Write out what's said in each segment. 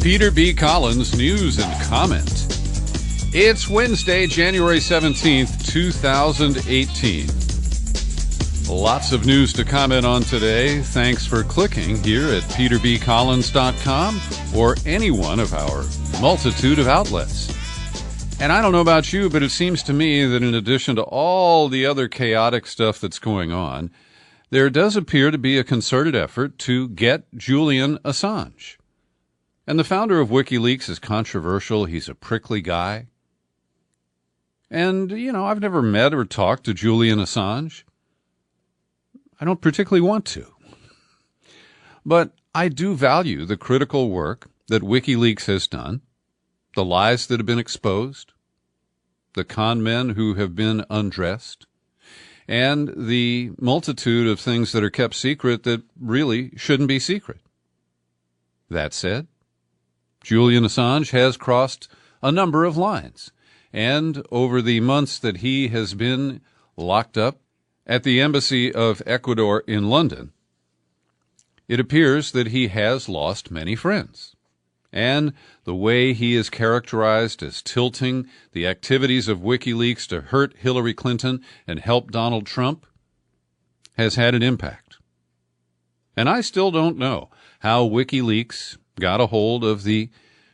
Peter B. Collins News and Comment. It's Wednesday, January 17th, 2018. Lots of news to comment on today. Thanks for clicking here at peterbcollins.com or any one of our multitude of outlets. And I don't know about you, but it seems to me that in addition to all the other chaotic stuff that's going on, there does appear to be a concerted effort to get Julian Assange. And the founder of WikiLeaks is controversial. He's a prickly guy. And, I've never met or talked to Julian Assange. I don't particularly want to. But I do value the critical work that WikiLeaks has done, the lies that have been exposed, the con men who have been undressed, and the multitude of things that are kept secret that really shouldn't be secret. That said, Julian Assange has crossed a number of lines, and over the months that he has been locked up at the Embassy of Ecuador in London, it appears that he has lost many friends. And the way he is characterized as tilting the activities of WikiLeaks to hurt Hillary Clinton and help Donald Trump has had an impact. And I still don't know how WikiLeaks got a hold of the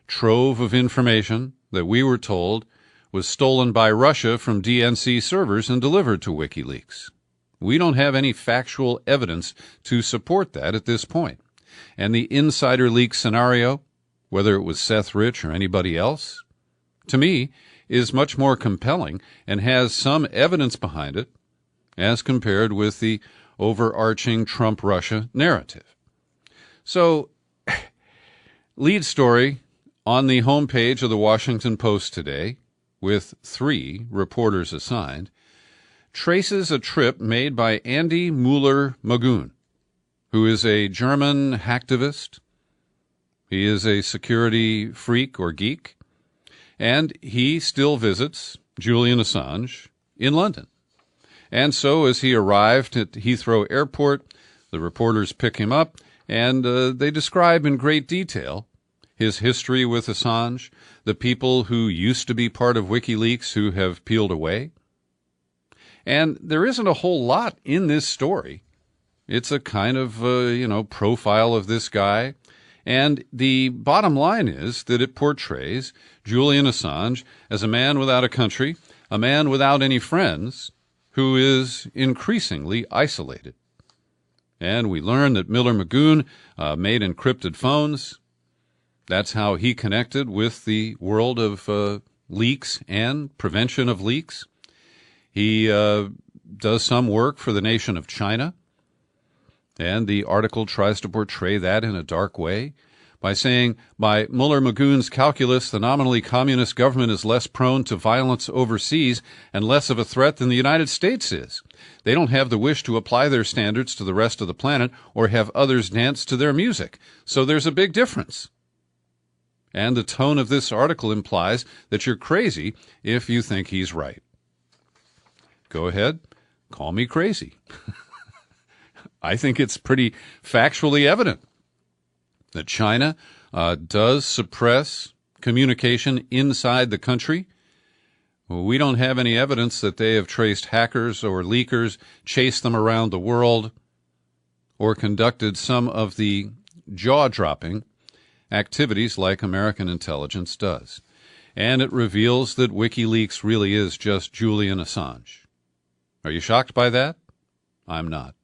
trove of information that we were told was stolen by Russia from DNC servers and delivered to WikiLeaks. We don't have any factual evidence to support that at this point. And the insider leak scenario, whether it was Seth Rich or anybody else, to me, is much more compelling and has some evidence behind it as compared with the overarching Trump-Russia narrative. So, lead story on the homepage of the Washington Post today, with 3 reporters assigned, traces a trip made by Andy Müller-Magun, who is a German hacktivist. He is a security freak or geek, and he still visits Julian Assange in London. And so as he arrived at Heathrow Airport, the reporters pick him up, and they describe in great detail his history with Assange, the people who used to be part of WikiLeaks who have peeled away. And there isn't a whole lot in this story. It's a kind of, profile of this guy. And the bottom line is that it portrays Julian Assange as a man without a country, a man without any friends, who is increasingly isolated. And we learn that Müller-Magun made encrypted phones. That's how he connected with the world of leaks and prevention of leaks. He does some work for the nation of China. And the article tries to portray that in a dark way by saying, by Müller-Magun's calculus, the nominally communist government is less prone to violence overseas and less of a threat than the United States is. They don't have the wish to apply their standards to the rest of the planet or have others dance to their music. So there's a big difference. And the tone of this article implies that you're crazy if you think he's right. Go ahead, call me crazy. I think it's pretty factually evident that China does suppress communication inside the country. We don't have any evidence that they have traced hackers or leakers, chased them around the world, or conducted some of the jaw-dropping activities like American intelligence does. And it reveals that WikiLeaks really is just Julian Assange. Are you shocked by that? I'm not.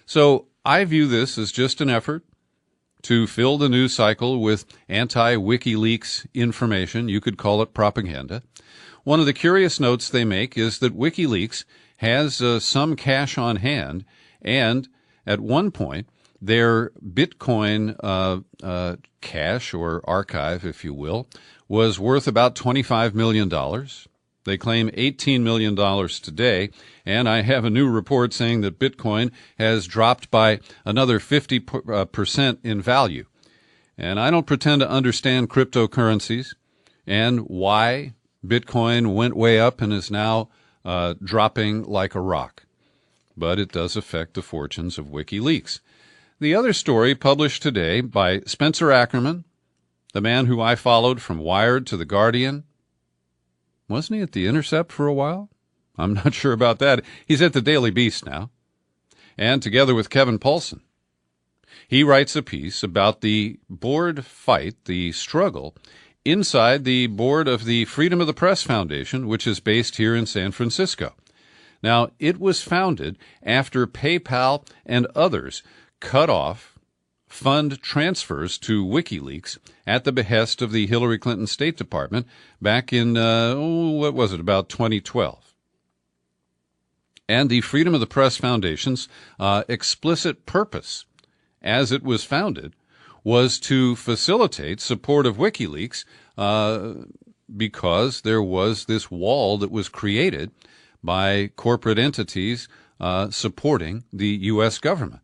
So I view this as just an effort to fill the news cycle with anti-WikiLeaks information. You could call it propaganda. One of the curious notes they make is that WikiLeaks has some cash on hand, and at one point, their Bitcoin cache, or archive, if you will, was worth about $25 million. They claim $18 million today, and I have a new report saying that Bitcoin has dropped by another 50% in value. And I don't pretend to understand cryptocurrencies and why Bitcoin went way up and is now dropping like a rock. But it does affect the fortunes of WikiLeaks. The other story published today by Spencer Ackerman, the man who I followed from Wired to The Guardian. Wasn't he at The Intercept for a while? I'm not sure about that. He's at the Daily Beast now. And together with Kevin Paulson, he writes a piece about the board fight, the struggle, inside the board of the Freedom of the Press Foundation, which is based here in San Francisco. Now, it was founded after PayPal and others cut off fund transfers to WikiLeaks at the behest of the Hillary Clinton State Department back in, about 2012. And the Freedom of the Press Foundation's explicit purpose, as it was founded, was to facilitate support of WikiLeaks because there was this wall that was created by corporate entities supporting the U.S. government.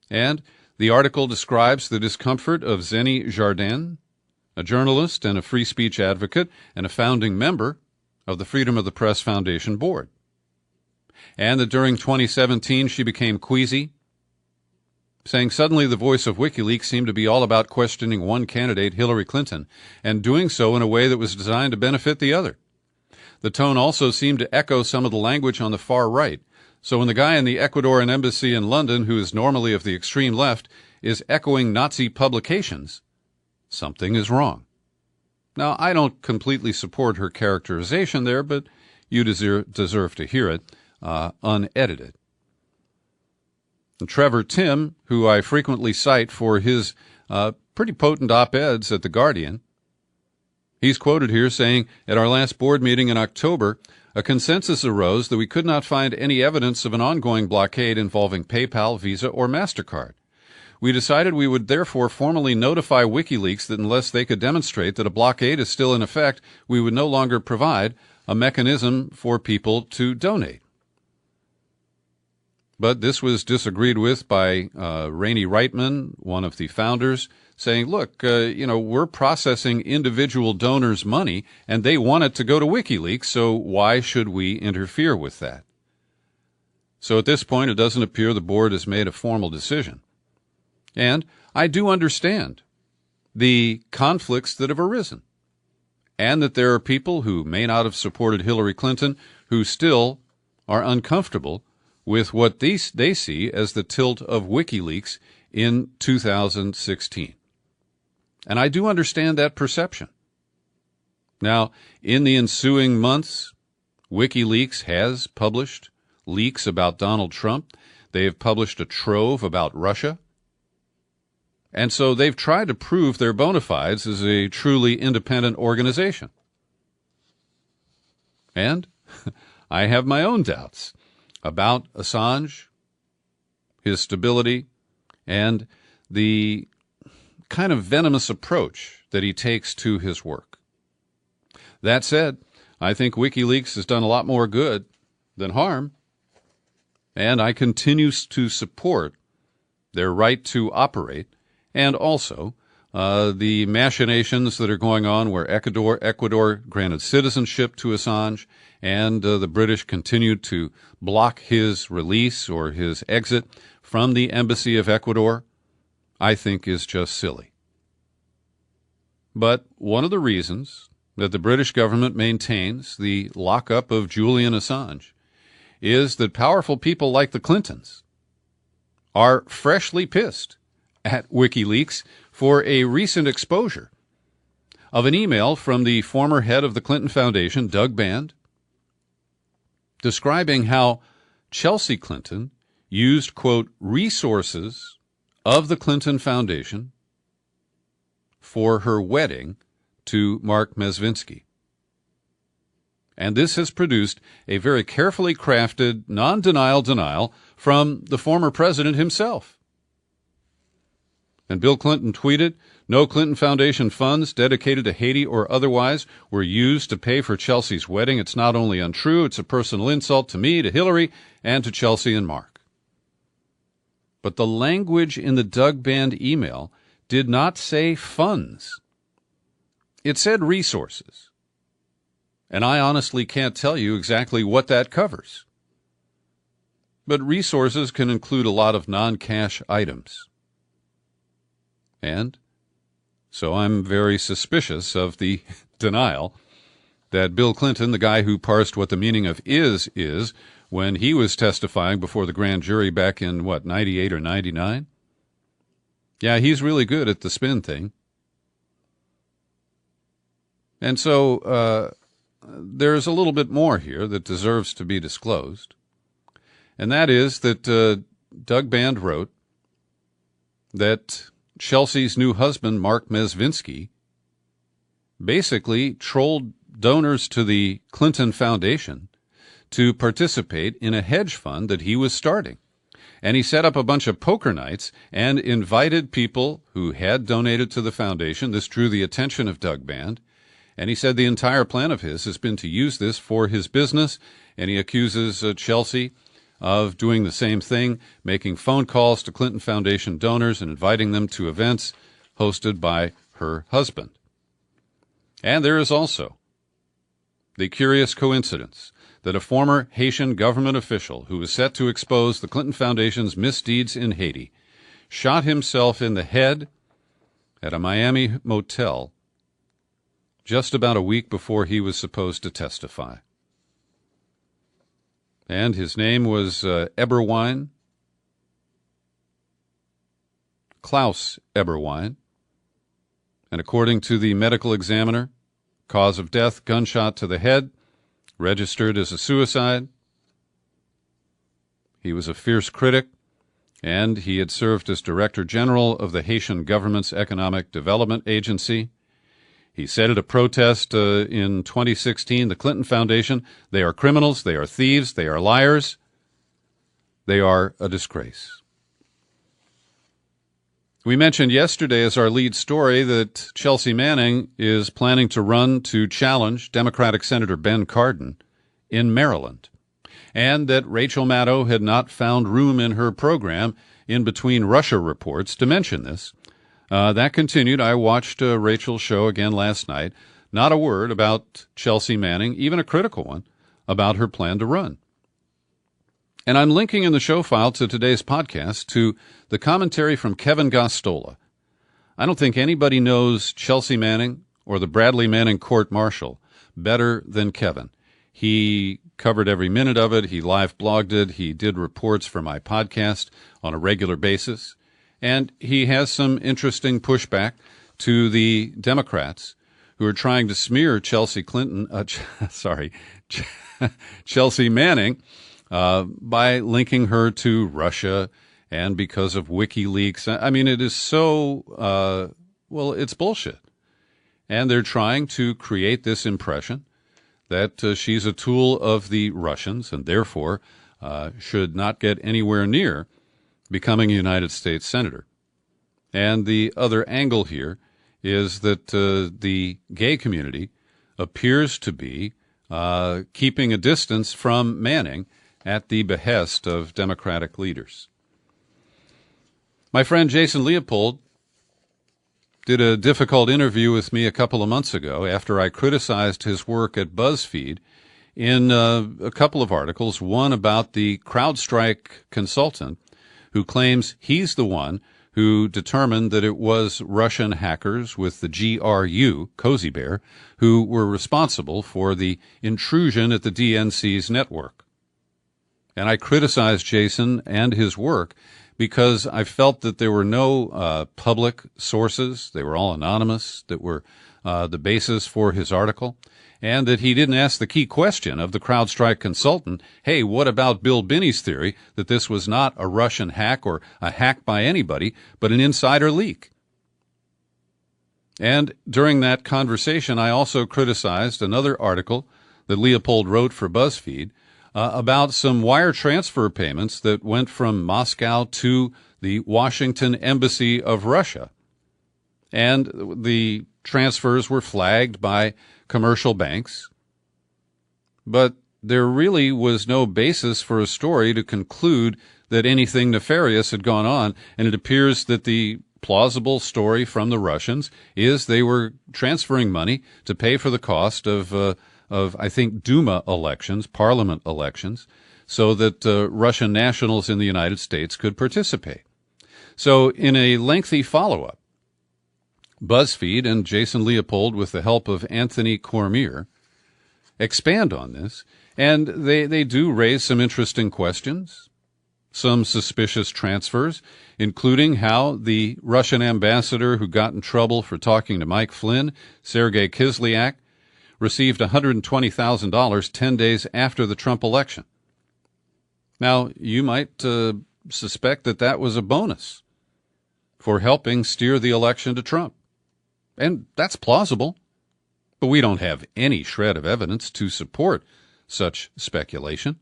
And the article describes the discomfort of Zenny Jardin, a journalist and a free speech advocate and a founding member of the Freedom of the Press Foundation board. And that during 2017 she became queasy, saying suddenly the voice of WikiLeaks seemed to be all about questioning one candidate, Hillary Clinton, and doing so in a way that was designed to benefit the other. The tone also seemed to echo some of the language on the far right. So when the guy in the Ecuadorian embassy in London, who is normally of the extreme left, is echoing Nazi publications, something is wrong. Now, I don't completely support her characterization there, but you deserve to hear it unedited. And Trevor Timm, who I frequently cite for his pretty potent op-eds at The Guardian, he's quoted here saying, "At our last board meeting in October, a consensus arose that we could not find any evidence of an ongoing blockade involving PayPal, Visa, or MasterCard. We decided we would therefore formally notify WikiLeaks that unless they could demonstrate that a blockade is still in effect, we would no longer provide a mechanism for people to donate." But this was disagreed with by Rainey Reitman, one of the founders, saying, look, we're processing individual donors' money, and they want it to go to WikiLeaks, so why should we interfere with that? So at this point, it doesn't appear the board has made a formal decision. And I do understand the conflicts that have arisen, and that there are people who may not have supported Hillary Clinton who still are uncomfortable with what they see as the tilt of WikiLeaks in 2016. And I do understand that perception. Now, in the ensuing months, WikiLeaks has published leaks about Donald Trump. They have published a trove about Russia. And so they've tried to prove their bona fides as a truly independent organization. And I have my own doubts about Assange, his stability, and the kind of venomous approach that he takes to his work. That said, I think WikiLeaks has done a lot more good than harm, and I continue to support their right to operate, and also the machinations that are going on where Ecuador granted citizenship to Assange, and the British continued to block his release or his exit from the embassy of Ecuador, I think is just silly. But one of the reasons that the British government maintains the lockup of Julian Assange is that powerful people like the Clintons are freshly pissed at WikiLeaks for a recent exposure of an email from the former head of the Clinton Foundation, Doug Band, describing how Chelsea Clinton used, quote, resources of the Clinton Foundation for her wedding to Mark Mesvinsky. And this has produced a very carefully crafted non-denial denial from the former president himself. And Bill Clinton tweeted, "No Clinton Foundation funds dedicated to Haiti or otherwise were used to pay for Chelsea's wedding. It's not only untrue, it's a personal insult to me, to Hillary, and to Chelsea and Mark." But the language in the Doug Band email did not say funds. It said resources. And I honestly can't tell you exactly what that covers. But resources can include a lot of non-cash items. And So I'm very suspicious of the denial that Bill Clinton, the guy who parsed what the meaning of is, when he was testifying before the grand jury back in, 98 or 99? Yeah, he's really good at the spin thing. And so there's a little bit more here that deserves to be disclosed. And that is that Doug Band wrote that Chelsea's new husband, Mark Mezvinsky, basically trolled donors to the Clinton Foundation to participate in a hedge fund that he was starting. And he set up a bunch of poker nights and invited people who had donated to the foundation. This drew the attention of Doug Band. And he said the entire plan of his has been to use this for his business. And he accuses Chelsea of doing the same thing, making phone calls to Clinton Foundation donors and inviting them to events hosted by her husband. And there is also the curious coincidence that a former Haitian government official who was set to expose the Clinton Foundation's misdeeds in Haiti shot himself in the head at a Miami motel just about a week before he was supposed to testify. And his name was Eberwein, Klaus Eberwein. And according to the medical examiner, cause of death, gunshot to the head, registered as a suicide. He was a fierce critic, and he had served as Director General of the Haitian government's Economic Development Agency. He said at a protest in 2016, the Clinton Foundation, they are criminals, they are thieves, they are liars, they are a disgrace. We mentioned yesterday as our lead story that Chelsea Manning is planning to run to challenge Democratic Senator Ben Cardin in Maryland, and that Rachel Maddow had not found room in her program in between Russia reports to mention this. That continued. I watched Rachel's show again last night. Not a word about Chelsea Manning, even a critical one, about her plan to run. And I'm linking in the show file to today's podcast to the commentary from Kevin Gostola. I don't think anybody knows Chelsea Manning or the Bradley Manning court-martial better than Kevin. He covered every minute of it. He live blogged it. He did reports for my podcast on a regular basis. And he has some interesting pushback to the Democrats who are trying to smear Chelsea Manning by linking her to Russia and because of WikiLeaks. I mean, it is so, it's bullshit. And they're trying to create this impression that she's a tool of the Russians and therefore should not get anywhere near becoming a United States senator. And the other angle here is that the gay community appears to be keeping a distance from Manning at the behest of Democratic leaders. My friend Jason Leopold did a difficult interview with me a couple of months ago after I criticized his work at BuzzFeed in a couple of articles, one about the CrowdStrike consultant who claims he's the one who determined that it was Russian hackers with the GRU, Cozy Bear, who were responsible for the intrusion at the DNC's network. And I criticized Jason and his work because I felt that there were no public sources, they were all anonymous, that were the basis for his article, and that he didn't ask the key question of the CrowdStrike consultant, hey, what about Bill Binney's theory that this was not a Russian hack or a hack by anybody, but an insider leak? And during that conversation, I also criticized another article that Leopold wrote for BuzzFeed about some wire transfer payments that went from Moscow to the Washington Embassy of Russia. And the transfers were flagged by commercial banks. But there really was no basis for a story to conclude that anything nefarious had gone on, and it appears that the plausible story from the Russians is they were transferring money to pay for the cost of I think, Duma elections, parliament elections, so that Russian nationals in the United States could participate. So in a lengthy follow-up, BuzzFeed and Jason Leopold, with the help of Anthony Cormier, expand on this, and they do raise some interesting questions, some suspicious transfers, including how the Russian ambassador who got in trouble for talking to Mike Flynn, Sergei Kislyak, received $120,000 10 days after the Trump election. Now, you might suspect that that was a bonus for helping steer the election to Trump. And that's plausible, but we don't have any shred of evidence to support such speculation.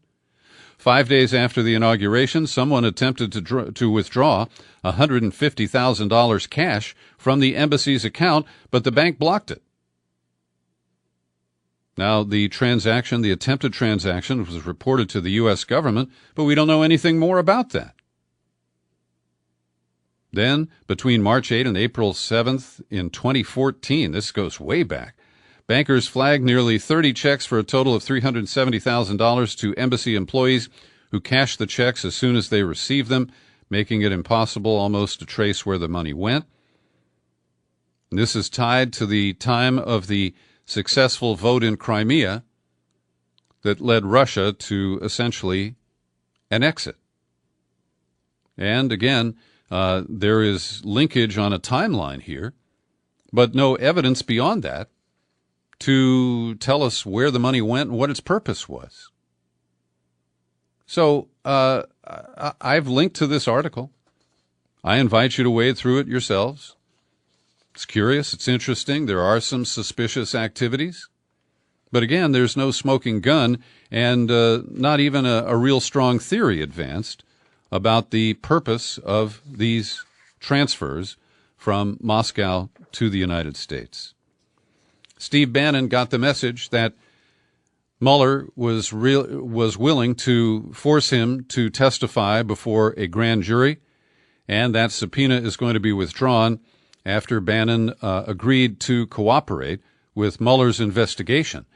5 days after the inauguration, someone attempted to withdraw $150,000 cash from the embassy's account, but the bank blocked it. Now, the attempted transaction, was reported to the U.S. government, but we don't know anything more about that. Then, between March 8 and April 7th in 2014, this goes way back, bankers flagged nearly 30 checks for a total of $370,000 to embassy employees who cashed the checks as soon as they received them, making it impossible almost to trace where the money went. And this is tied to the time of the successful vote in Crimea that led Russia to essentially annex it. And again, there is linkage on a timeline here, but no evidence beyond that to tell us where the money went and what its purpose was. So I've linked to this article. I invite you to wade through it yourselves. It's curious. It's interesting. There are some suspicious activities. But again, there's no smoking gun and not even a real strong theory advanced about the purpose of these transfers from Moscow to the United States. Steve Bannon got the message that Mueller was willing to force him to testify before a grand jury, and that subpoena is going to be withdrawn after Bannon agreed to cooperate with Mueller's investigation.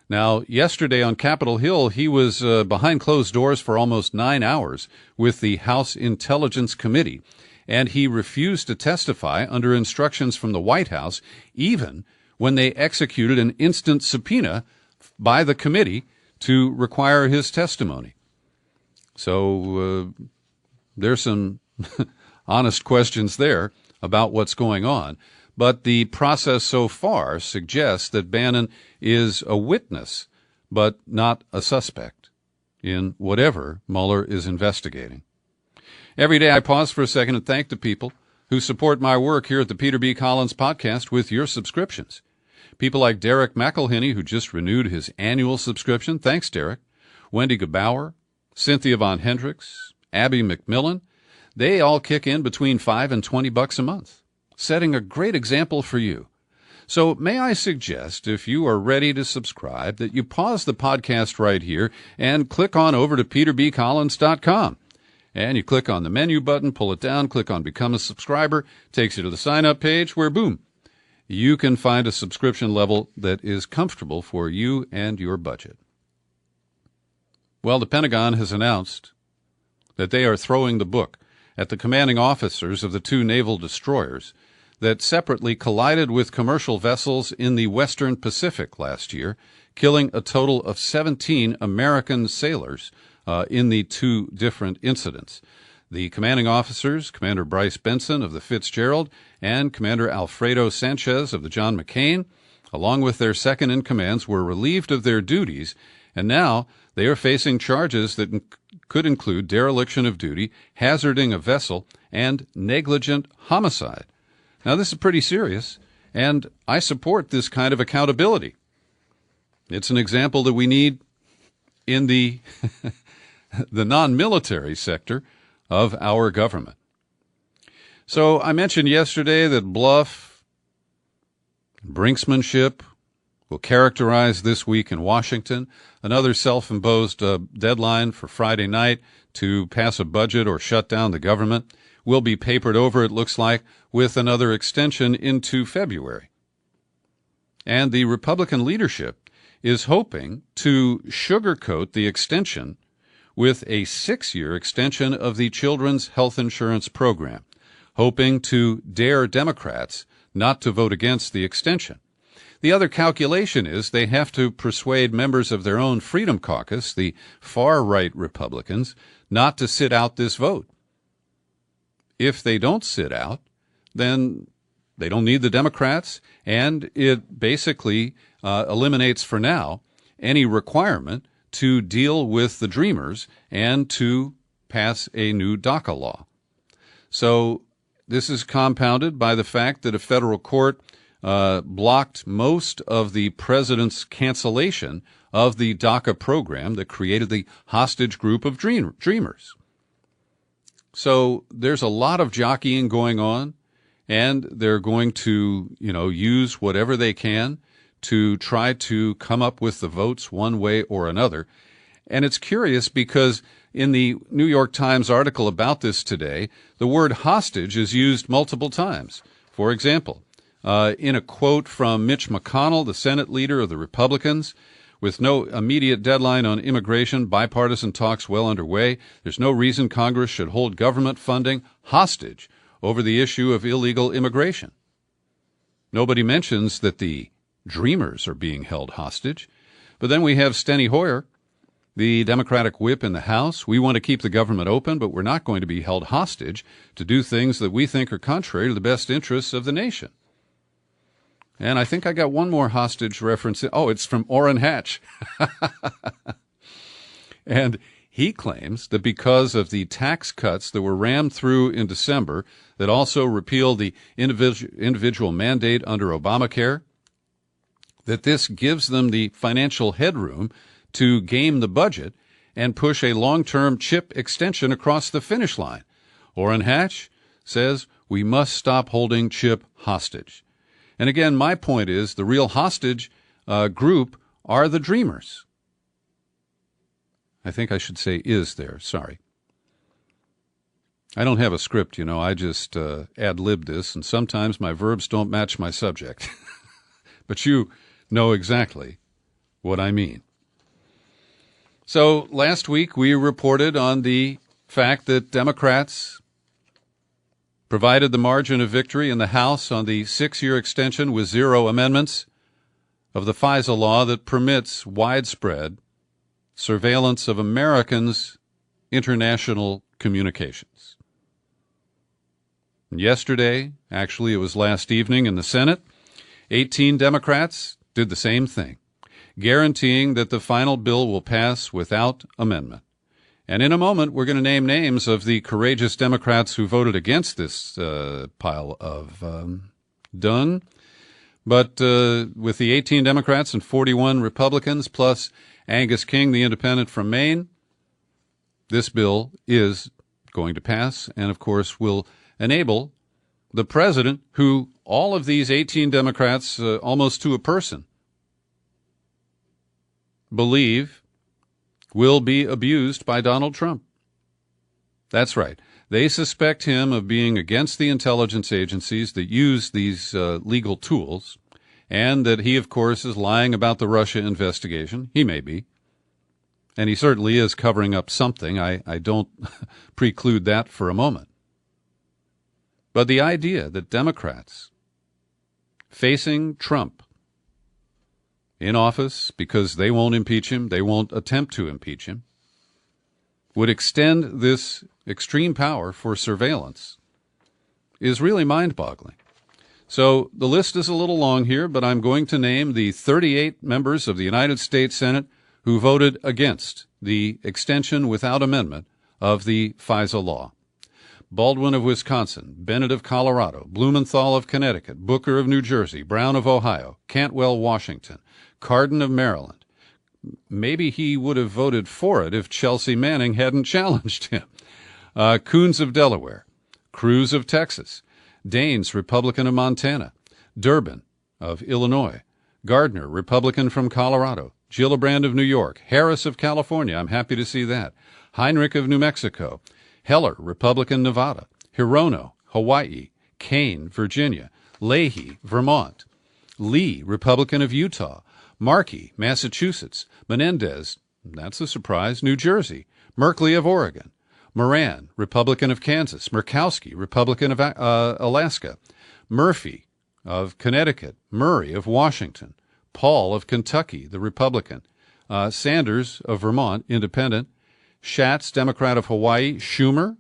Now, yesterday on Capitol Hill, he was behind closed doors for almost 9 hours with the House Intelligence Committee, and he refused to testify under instructions from the White House, even when they executed an instant subpoena by the committee to require his testimony. So there's some honest questions there about what's going on. But the process so far suggests that Bannon is a witness, but not a suspect in whatever Mueller is investigating. Every day I pause for a second and thank the people who support my work here at the Peter B. Collins Podcast with your subscriptions. People like Derek McElhinney, who just renewed his annual subscription. Thanks, Derek. Wendy Gebauer, Cynthia Von Hendricks, Abby McMillan. They all kick in between $5 and $20 a month, setting a great example for you. So may I suggest, if you are ready to subscribe, that you pause the podcast right here and click on over to peterbcollins.com. And you click on the menu button, pull it down, click on Become a Subscriber, takes you to the sign-up page where, boom, you can find a subscription level that is comfortable for you and your budget. Well, the Pentagon has announced that they are throwing the book at the commanding officers of the two naval destroyers that separately collided with commercial vessels in the Western Pacific last year, killing a total of 17 American sailors in the two different incidents. The commanding officers, Commander Bryce Benson of the Fitzgerald and Commander Alfredo Sanchez of the John McCain, along with their second-in-commands, were relieved of their duties, and now they are facing charges that could include dereliction of duty, hazarding a vessel, and negligent homicide. Now, this is pretty serious, and I support this kind of accountability. It's an example that we need in the the non-military sector of our government. So I mentioned yesterday that bluff, brinksmanship will characterize this week in Washington. Another self-imposed deadline for Friday night to pass a budget or shut down the government will be papered over, it looks like, with another extension into February. And the Republican leadership is hoping to sugarcoat the extension with a 6-year extension of the Children's Health Insurance Program, hoping to dare Democrats not to vote against the extension. The other calculation is they have to persuade members of their own Freedom Caucus, the far-right Republicans, not to sit out this vote. If they don't sit out, then they don't need the Democrats, and it basically eliminates for now any requirement to deal with the Dreamers and to pass a new DACA law. So this is compounded by the fact that a federal court blocked most of the president's cancellation of the DACA program that created the hostage group of dreamers. So there's a lot of jockeying going on, and they're going to, use whatever they can to try to come up with the votes one way or another. And it's curious because in the New York Times article about this today, the word hostage is used multiple times. For example, in a quote from Mitch McConnell, the Senate leader of the Republicans, with no immediate deadline on immigration, bipartisan talks well underway, there's no reason Congress should hold government funding hostage over the issue of illegal immigration. Nobody mentions that the Dreamers are being held hostage. But then we have Steny Hoyer, the Democratic whip in the House. We want to keep the government open, but we're not going to be held hostage to do things that we think are contrary to the best interests of the nation. And I think I got one more hostage reference. Oh, it's from Orrin Hatch. And he claims that because of the tax cuts that were rammed through in December that also repealed the individual mandate under Obamacare, that this gives them the financial headroom to game the budget and push a long-term chip extension across the finish line. Orrin Hatch says we must stop holding chip hostage. And again, my point is the real hostage group are the Dreamers. I think I should say is there. Sorry. I don't have a script, I just ad-lib this, and sometimes my verbs don't match my subject. But you know exactly what I mean. So last week we reported on the fact that Democrats provided the margin of victory in the House on the 6-year extension with 0 amendments of the FISA law that permits widespread surveillance of Americans' international communications. And yesterday, actually it was last evening in the Senate, 18 Democrats did the same thing, guaranteeing that the final bill will pass without amendment. And in a moment, we're going to name names of the courageous Democrats who voted against this pile of dung. But with the 18 Democrats and 41 Republicans, plus Angus King, the independent from Maine, this bill is going to pass and, of course, will enable the president, who all of these 18 Democrats, almost to a person, believe will be abused by Donald Trump. That's right. They suspect him of being against the intelligence agencies that use these legal tools, and that he, of course, is lying about the Russia investigation. He may be. And he certainly is covering up something. I don't preclude that for a moment. But the idea that Democrats facing Trump in office because they won't impeach him, they won't attempt to impeach him, would extend this extreme power for surveillance is really mind-boggling. So the list is a little long here, but I'm going to name the 38 members of the United States Senate who voted against the extension without amendment of the FISA law. Baldwin of Wisconsin, Bennett of Colorado, Blumenthal of Connecticut, Booker of New Jersey, Brown of Ohio, Cantwell, Washington, Cardin of Maryland. Maybe he would have voted for it if Chelsea Manning hadn't challenged him. Coons of Delaware, Cruz of Texas, Daines, Republican of Montana, Durbin of Illinois, Gardner, Republican from Colorado, Gillibrand of New York, Harris of California, I'm happy to see that, Heinrich of New Mexico, Heller, Republican, Nevada, Hirono, Hawaii, Kane, Virginia, Leahy, Vermont, Lee, Republican of Utah, Markey, Massachusetts, Menendez, that's a surprise, New Jersey, Merkley of Oregon, Moran, Republican of Kansas, Murkowski, Republican of Alaska, Murphy, of Connecticut, Murray of Washington, Paul of Kentucky, the Republican, Sanders of Vermont, Independent, Schatz, Democrat of Hawaii, Schumer,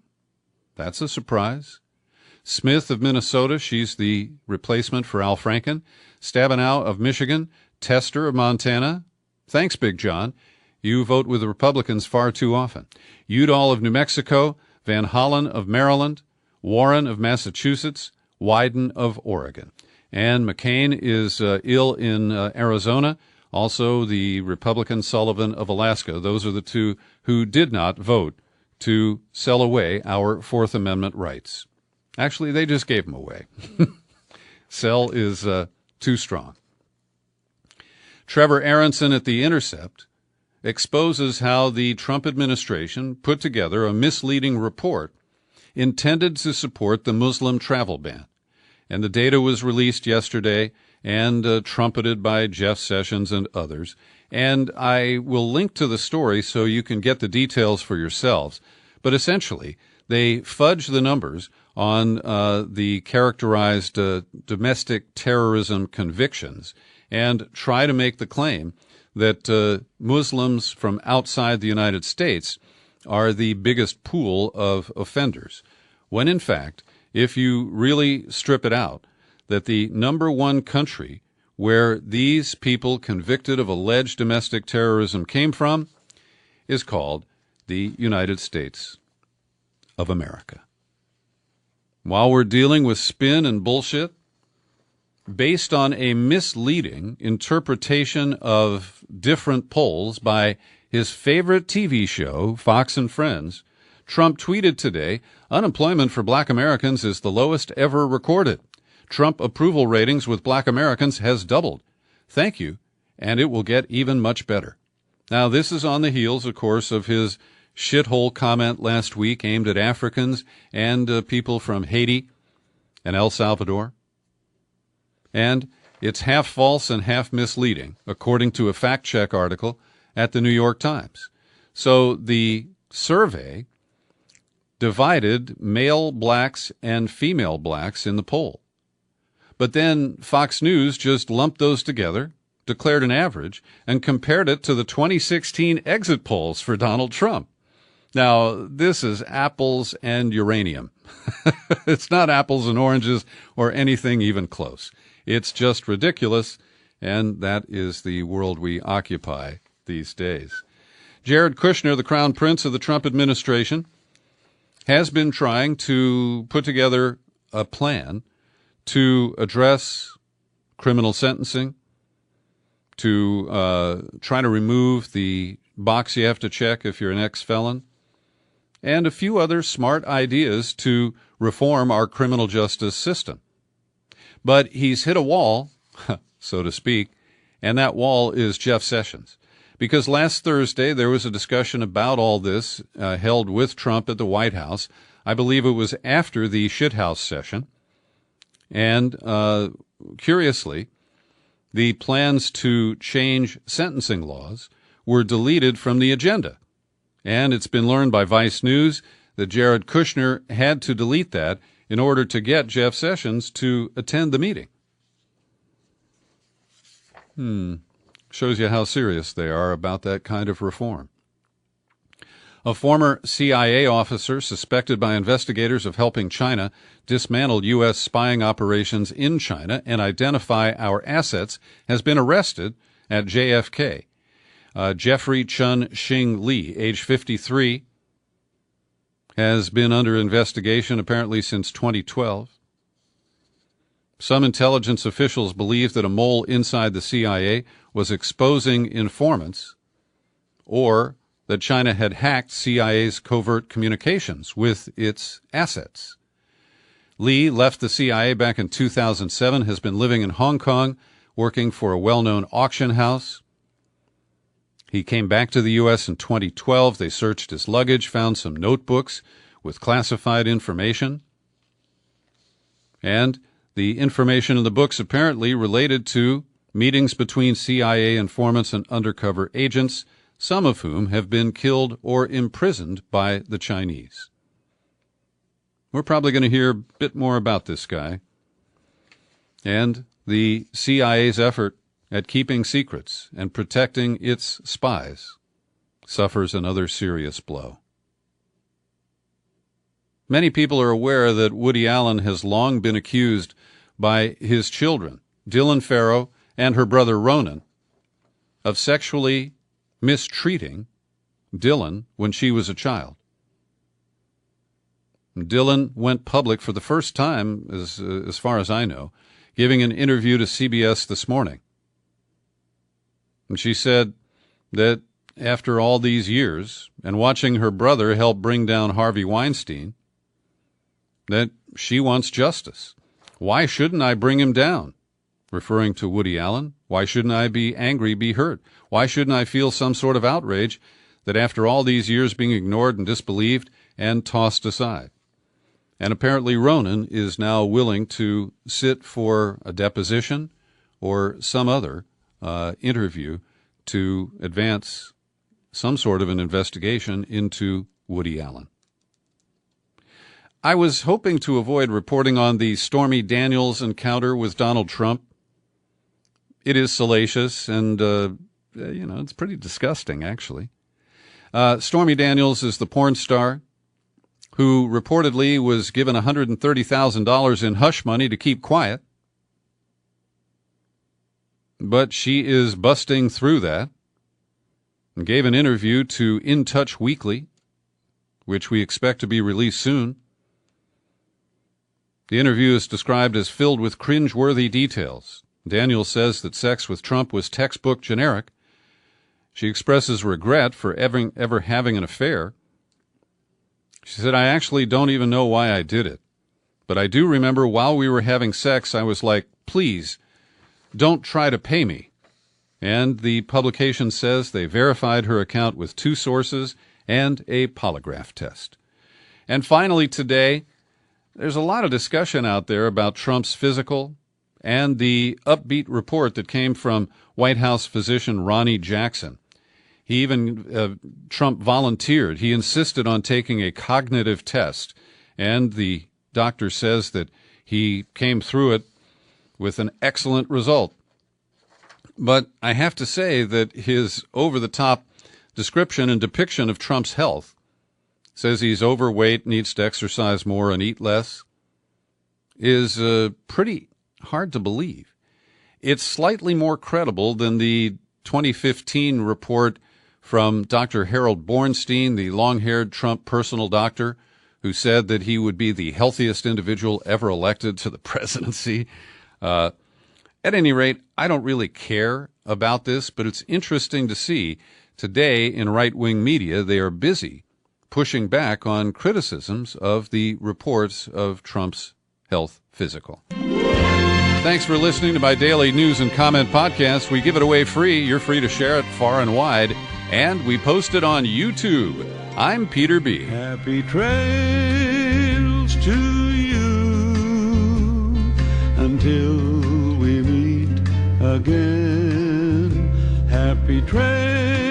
that's a surprise, Smith of Minnesota, she's the replacement for Al Franken, Stabenow of Michigan, Tester of Montana, thanks, Big John, you vote with the Republicans far too often, Udall of New Mexico, Van Hollen of Maryland, Warren of Massachusetts, Wyden of Oregon. And McCain is ill in Arizona, also the Republican Sullivan of Alaska. Those are the two who did not vote to sell away our Fourth Amendment rights. Actually, they just gave them away. Sell is too strong. Trevor Aronson at The Intercept exposes how the Trump administration put together a misleading report intended to support the Muslim travel ban. And the data was released yesterday and trumpeted by Jeff Sessions and others. And I will link to the story so you can get the details for yourselves. But essentially, they fudge the numbers on the characterized domestic terrorism convictions and try to make the claim that Muslims from outside the United States are the biggest pool of offenders, when in fact, if you really strip it out, that the number one country where these people convicted of alleged domestic terrorism came from is called the United States of America. While we're dealing with spin and bullshit, based on a misleading interpretation of different polls by his favorite TV show, Fox and Friends, Trump tweeted today, unemployment for black Americans is the lowest ever recorded. Trump approval ratings with black Americans has doubled. Thank you, and it will get even much better. Now, this is on the heels, of course, of his shithole comment last week aimed at Africans and people from Haiti and El Salvador. And it's half false and half misleading, according to a fact-check article at the New York Times. So the survey divided male blacks and female blacks in the poll. But then Fox News just lumped those together, declared an average, and compared it to the 2016 exit polls for Donald Trump. Now, this is apples and uranium. It's not apples and oranges or anything even close. It's just ridiculous, and that is the world we occupy these days. Jared Kushner, the crown prince of the Trump administration, has been trying to put together a plan to address criminal sentencing, to try to remove the box you have to check if you're an ex-felon, and a few other smart ideas to reform our criminal justice system. But he's hit a wall, so to speak, and that wall is Jeff Sessions. Because last Thursday there was a discussion about all this held with Trump at the White House. I believe it was after the shithouse session. And curiously, the plans to change sentencing laws were deleted from the agenda. And it's been learned by Vice News that Jared Kushner had to delete that in order to get Jeff Sessions to attend the meeting. Shows you how serious they are about that kind of reform. A former CIA officer suspected by investigators of helping China dismantle U.S. spying operations in China and identify our assets has been arrested at JFK. Jeffrey Chun Xing Lee, age 53, has been under investigation apparently since 2012. Some intelligence officials believe that a mole inside the CIA was exposing informants, or that China had hacked CIA's covert communications with its assets. Lee left the CIA back in 2007, has been living in Hong Kong, working for a well-known auction house. He came back to the U.S. in 2012. They searched his luggage, found some notebooks with classified information. And the information in the books apparently related to meetings between CIA informants and undercover agents, some of whom have been killed or imprisoned by the Chinese. We're probably going to hear a bit more about this guy and the CIA's effort at keeping secrets and protecting its spies suffers another serious blow. Many people are aware that Woody Allen has long been accused by his children, Dylan Farrow and her brother Ronan, of sexually mistreating Dylan when she was a child. Dylan went public for the first time, as far as I know, giving an interview to CBS This Morning. And she said that after all these years, and watching her brother help bring down Harvey Weinstein, that she wants justice. Why shouldn't I bring him down? Referring to Woody Allen. Why shouldn't I be angry, be hurt? Why shouldn't I feel some sort of outrage that after all these years being ignored and disbelieved and tossed aside? And apparently Ronan is now willing to sit for a deposition or some other interview to advance some sort of an investigation into Woody Allen. I was hoping to avoid reporting on the Stormy Daniels encounter with Donald Trump. It is salacious and, it's pretty disgusting, actually. Stormy Daniels is the porn star who reportedly was given $130,000 in hush money to keep quiet. But she is busting through that and gave an interview to In Touch Weekly, which we expect to be released soon. The interview is described as filled with cringe-worthy details. Daniels says that sex with Trump was textbook generic. She expresses regret for ever having an affair. She said, "I actually don't even know why I did it. But I do remember while we were having sex, I was like, please, don't try to pay me." And the publication says they verified her account with 2 sources and a polygraph test. And finally today, there's a lot of discussion out there about Trump's physical and the upbeat report that came from White House physician Ronnie Jackson. He even, Trump volunteered. He insisted on taking a cognitive test, and the doctor says that he came through it with an excellent result. But I have to say that his over-the-top description and depiction of Trump's health, says he's overweight, needs to exercise more and eat less, is pretty hard to believe. It's slightly more credible than the 2015 report from Dr. Harold Bornstein, the long-haired Trump personal doctor, who said that he would be the healthiest individual ever elected to the presidency. At any rate, I don't really care about this, but it's interesting to see today in right-wing media they are busy pushing back on criticisms of the reports of Trump's health physical. Thanks for listening to my daily news and comment podcast. We give it away free. You're free to share it far and wide. And we post it on YouTube. I'm Peter B. Happy trails to you until we meet again. Happy trails.